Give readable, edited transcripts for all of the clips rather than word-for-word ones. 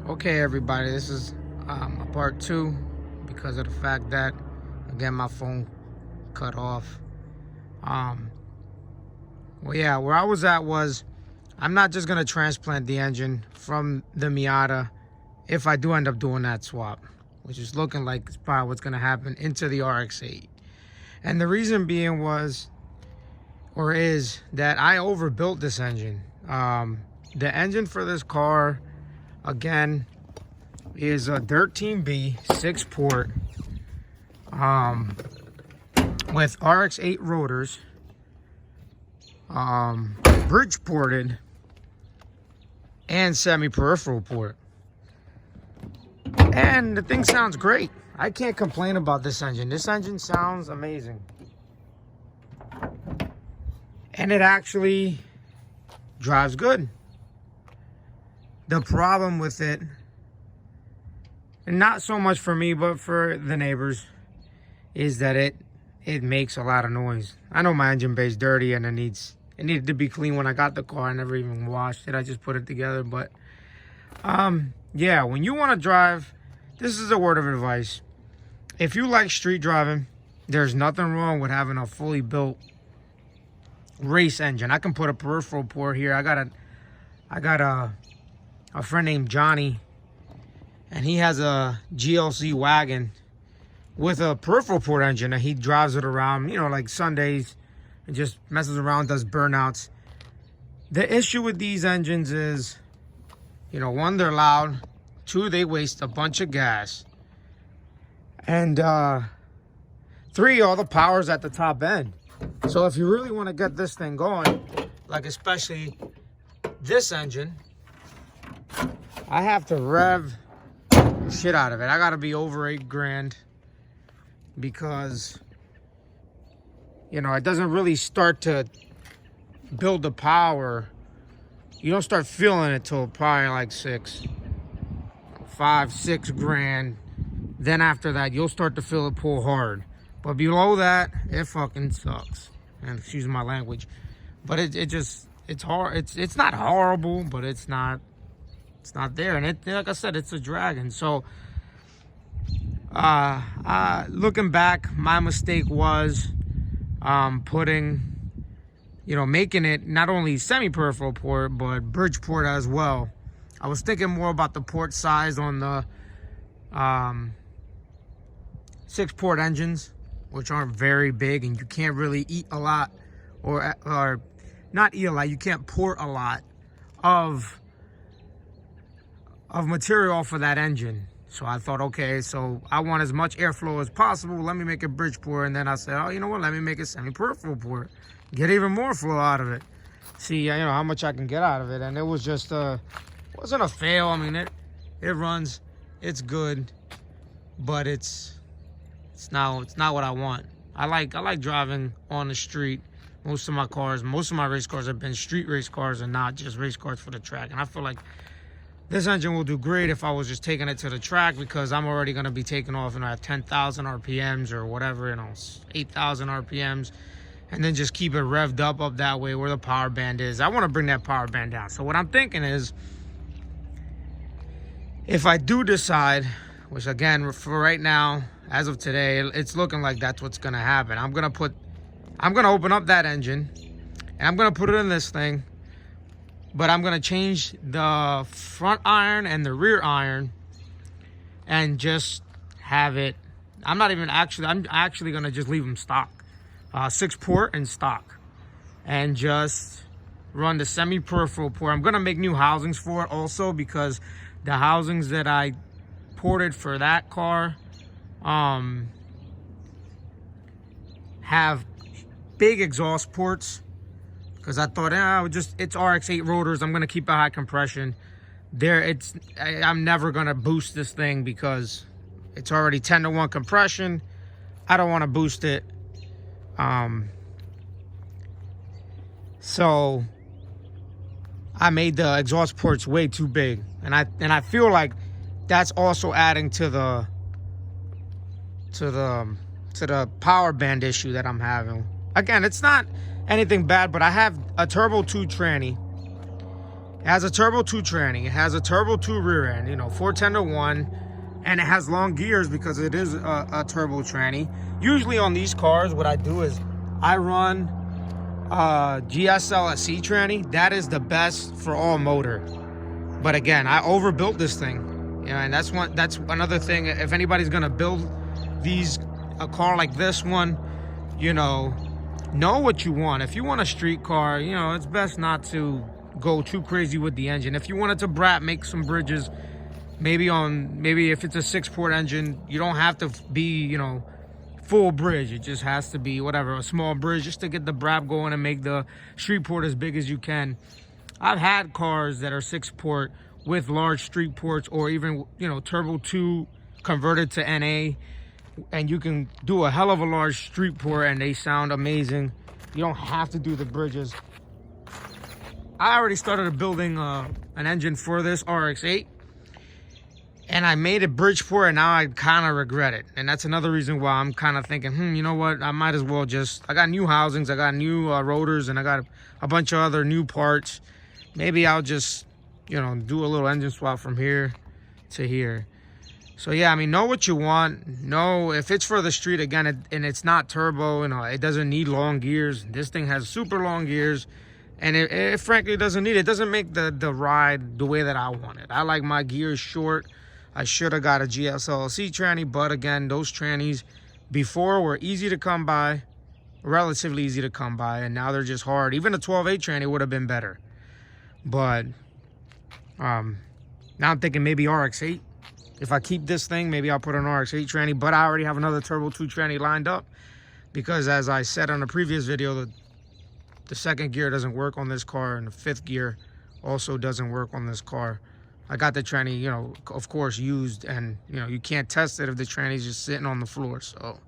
Okay, everybody, this is a part 2 because of the fact that, again, my phone cut off. Well, yeah, where I was at was I'm not just going to transplant the engine from the Miata if I do end up doing that swap, which is looking like it's probably what's going to happen, into the RX-8. And the reason being is that I overbuilt this engine. The engine for this car, again, is a 13B 6-port with RX-8 rotors, bridge ported, and semi-peripheral port. And the thing sounds great. I can't complain about this engine. This engine sounds amazing. And it actually drives good. The problem with it, and not so much for me, but for the neighbors, is that it makes a lot of noise. I know my engine bay's dirty and it needed to be clean when I got the car. I never even washed it. I just put it together. But yeah, when you want to drive, this is a word of advice. If you like street driving, there's nothing wrong with having a fully built race engine. I can put a peripheral port here. I got a friend named Johnny, and he has a GLC wagon with a peripheral port engine, and he drives it around, you know, like Sundays, and just messes around, does burnouts. The issue with these engines is, you know, 1, they're loud. 2, they waste a bunch of gas. And 3, all the power's at the top end. So if you really want to get this thing going, like especially this engine, I have to rev the shit out of it. I got to be over $8,000 because, you know, it doesn't really start to build the power. You don't start feeling it till probably like $5,000-6,000. Then after that, you'll start to feel it pull hard. But below that, it fucking sucks. And excuse my language, but it's hard. It's not horrible, but it's not there. And it, like I said, it's a dragon. So looking back, my mistake was making it not only semi-peripheral port, but bridge port as well. I was thinking more about the port size on the 6-port engines, which aren't very big, and you can't really eat a lot, or not eat a lot, you can't port a lot of material for that engine. So I thought, okay, so I want as much airflow as possible, let me make it bridge port. And then I said, oh, you know what, let me make it semi-peripheral port, get even more flow out of it, see, you know, how much I can get out of it. And it was just wasn't a fail. I mean, it runs, it's good, but it's not what I want. I like driving on the street. Most of my race cars have been street race cars and not just race cars for the track. And I feel like this engine will do great if I was just taking it to the track, because I'm already going to be taking off, and I have 10,000 RPMs or whatever, you know, 8,000 RPMs, and then just keep it revved up that way where the power band is. I want to bring that power band down. So what I'm thinking is, if I do decide, which again, for right now, as of today, it's looking like that's what's going to happen. I'm going to open up that engine, and I'm going to put it in this thing, but I'm going to change the front iron and the rear iron and just have it. I'm actually going to just leave them stock. 6-port and stock. And just run the semi-peripheral port. I'm going to make new housings for it also, because the housings that I ported for that car have big exhaust ports, because I thought, it's RX-8 rotors, I'm going to keep a high compression. I'm never going to boost this thing because it's already 10-to-1 compression. I don't want to boost it. So I made the exhaust ports way too big, and I feel like that's also adding to the power band issue that I'm having. Again, it's not anything bad, but I have a turbo 2 tranny, It has a turbo 2 tranny. It has a turbo 2 rear end, you know, 410-1. And it has long gears because it is a turbo tranny. Usually on these cars, what I do is I run GSL-SC tranny. That is the best for all motor. But again, I overbuilt this thing. You know, and that's another thing. If anybody's gonna build a car like this one, you know what you want. If you want a street car, you know, it's best not to go too crazy with the engine. If you want it to brat, make some bridges. Maybe if it's a 6-port engine, you don't have to be, you know, full bridge. It just has to be whatever, a small bridge, just to get the brap going and make the street port as big as you can. I've had cars that are 6-port with large street ports, or even, you know, turbo 2 converted to NA, and you can do a hell of a large street port and they sound amazing. You don't have to do the bridges. I already started building an engine for this RX-8. And I made a Bridgeport, and now I kind of regret it. And that's another reason why I'm kind of thinking, you know what? I might as well I got new housings, I got new rotors, and I got a bunch of other new parts. Maybe I'll just, you know, do a little engine swap from here to here. So yeah, I mean, know what you want. Know if it's for the street, again, and it's not turbo, you know, it doesn't need long gears. This thing has super long gears. And it frankly doesn't need it. It doesn't make the ride the way that I want it. I like my gears short. I should have got a GSL-SC tranny, but again, those trannies before were easy to come by, relatively easy to come by, and now they're just hard. Even a 12-8 tranny would have been better. But now I'm thinking maybe RX-8. If I keep this thing, maybe I'll put an RX-8 tranny, but I already have another turbo 2 tranny lined up, because as I said on the previous video, the second gear doesn't work on this car, and the 5th gear also doesn't work on this car. I got the tranny, you know, of course, used, and, you know, you can't test it if the tranny's just sitting on the floor. So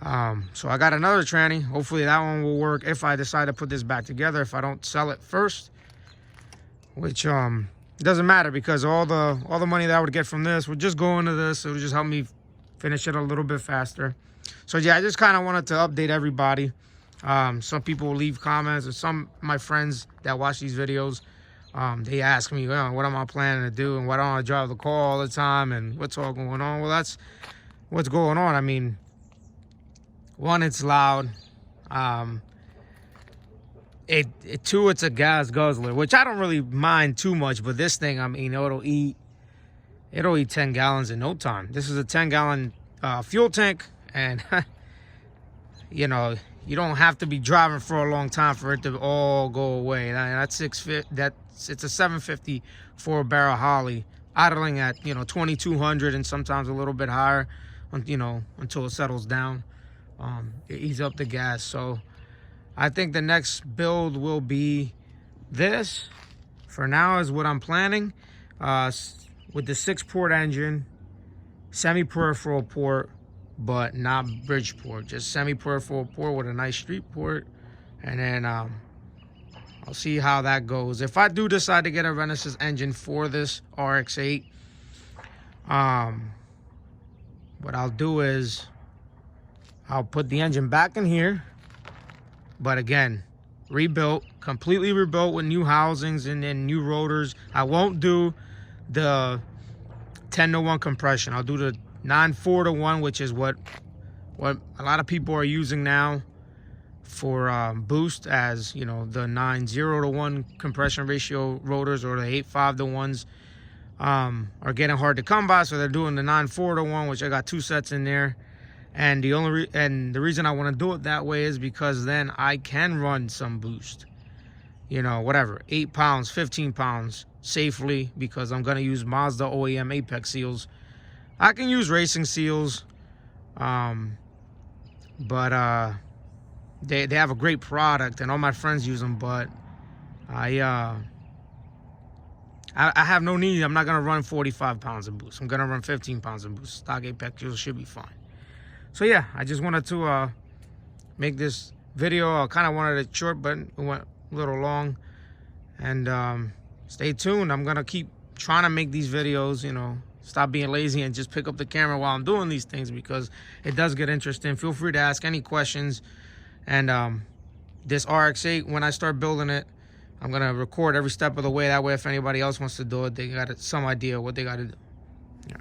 I got another tranny. Hopefully that one will work if I decide to put this back together, if I don't sell it first, which doesn't matter, because all the money that I would get from this would just go into this. It would just help me finish it a little bit faster. So yeah, I just kind of wanted to update everybody. Some people will leave comments, and some of my friends that watch these videos, they ask me, well, what am I planning to do, and why don't I drive the car all the time, and what's all going on? Well, that's what's going on. I mean, one, it's loud. Two, it's a gas guzzler, which I don't really mind too much, but this thing, I mean, it'll eat 10 gallons in no time. This is a 10-gallon fuel tank, and you know, you don't have to be driving for a long time for it to all go away. It's a 750 4-barrel Holly, idling at, you know, 2,200 and sometimes a little bit higher, you know, until it settles down. It eats up the gas. So I think the next build will be this. For now is what I'm planning, with the 6-port engine, semi-peripheral port, but not bridge port, just semi-peripheral port with a nice street port. And then I'll see how that goes. If I do decide to get a Renesis engine for this RX-8, what I'll do is I'll put the engine back in here, but again, rebuilt, completely rebuilt with new housings and then new rotors. I won't do the 10-to-1 compression. I'll do the 9-4-to-1, which is what a lot of people are using now for boost, as you know, the 9-0-to-1 compression ratio rotors, or the 8-5-to-1s are getting hard to come by, so they're doing the 9-4-to-1, which I got 2 sets in there. And the reason I want to do it that way is because then I can run some boost, you know, whatever, 8 pounds, 15 pounds safely, because I'm going to use Mazda OEM Apex seals. I can use racing seals, but they have a great product, and all my friends use them. But I have no need. I'm not gonna run 45 pounds of boost. I'm gonna run 15 pounds of boost. Stock Apex seals should be fine. So yeah, I just wanted to make this video. I kind of wanted it short, but it went a little long. And stay tuned. I'm gonna keep trying to make these videos, you know, stop being lazy and just pick up the camera while I'm doing these things, because it does get interesting. Feel free to ask any questions. And this RX-8, when I start building it, I'm going to record every step of the way. That way, if anybody else wants to do it, they got some idea what they got to do. Yeah.